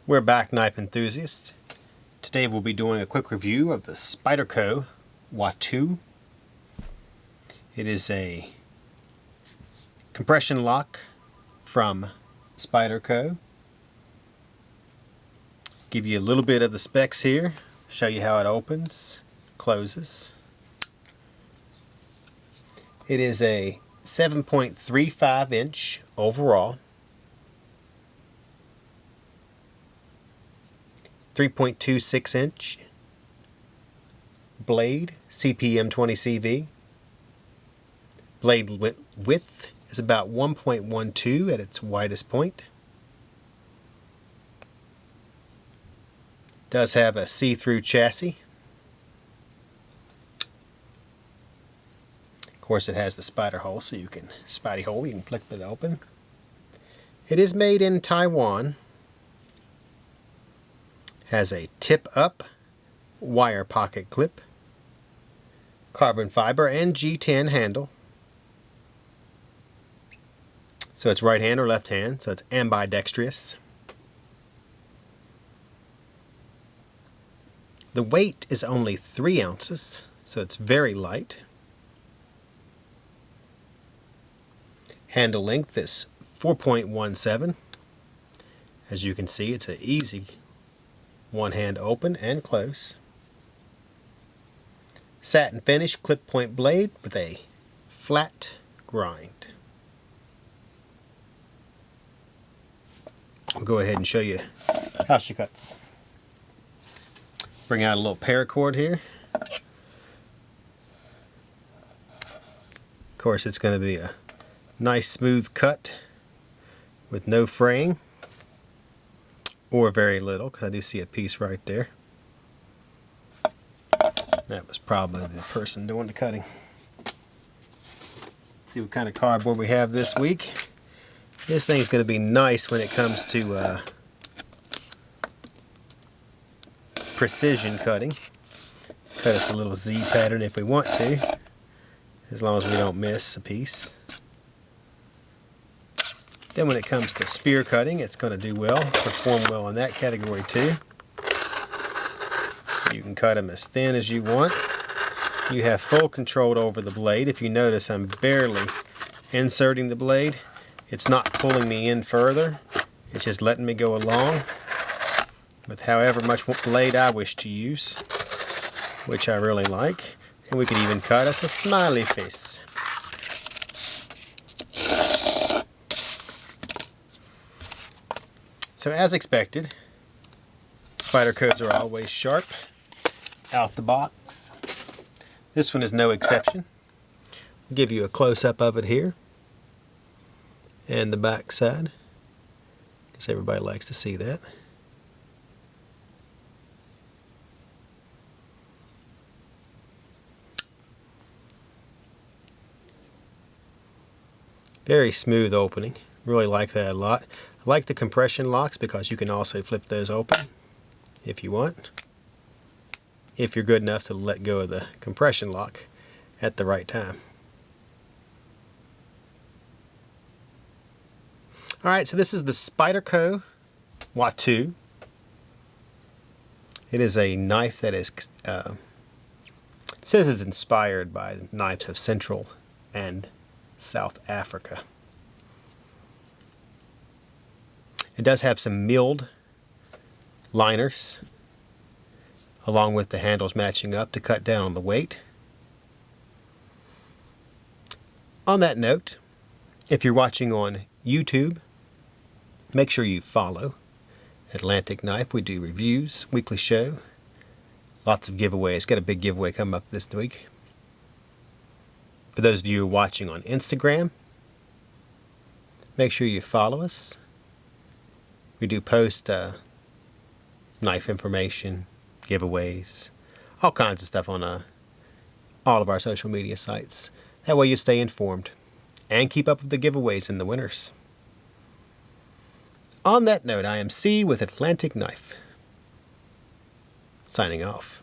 We're back, knife enthusiasts. Today we'll be doing a quick review of the Spyderco Watu. It is a compression lock from Spyderco. Give you a little bit of the specs here, show you how it opens, closes. It is a 7.35 inch overall, 3.26 inch blade, CPM 20 CV. Blade width is about 1.12 at its widest point. Does have a see-through chassis. Of course, it has the spider hole, so you can flip it open. It is made in Taiwan. Has a tip-up wire pocket clip, carbon fiber and G10 handle. So it's right hand or left hand, so it's ambidextrous. The weight is only 3 ounces, so it's very light. Handle length is 4.17. As you can see, it's an easy one hand open and close. Satin finish clip point blade with a flat grind. I'll go ahead and show you how she cuts. Bring out a little paracord here. Of course, it's going to be a nice smooth cut with no fraying, or very little, because I do see a piece right there. That was probably the person doing the cutting. Let's see what kind of cardboard we have this week. This thing's going to be nice when it comes to precision cutting. Cut us a little Z pattern if we want to, as long as we don't miss a piece. Then when it comes to spear cutting, it's going to do well, perform well in that category too. You can cut them as thin as you want. You have full control over the blade. If you notice, I'm barely inserting the blade. It's not pulling me in further. It's just letting me go along with however much blade I wish to use, which I really like. And we could even cut us a smiley face. So as expected, Spydercos are always sharp out the box. This one is no exception. I'll give you a close-up of it here and the back side, because everybody likes to see that. Very smooth opening. Really like that a lot. I like the compression locks because you can also flip those open if you want, if you're good enough to let go of the compression lock at the right time. Alright, so this is the Spyderco Watu. It is a knife that is says it's inspired by knives of Central and South Africa. It does have some milled liners, along with the handles matching up to cut down on the weight. On that note, if you're watching on YouTube, make sure you follow Atlantic Knife. We do reviews, weekly show, lots of giveaways. Got a big giveaway coming up this week. For those of you who are watching on Instagram, make sure you follow us. We do post knife information, giveaways, all kinds of stuff on all of our social media sites. That way you stay informed and keep up with the giveaways and the winners. On that note, I am C with Atlantic Knife, signing off.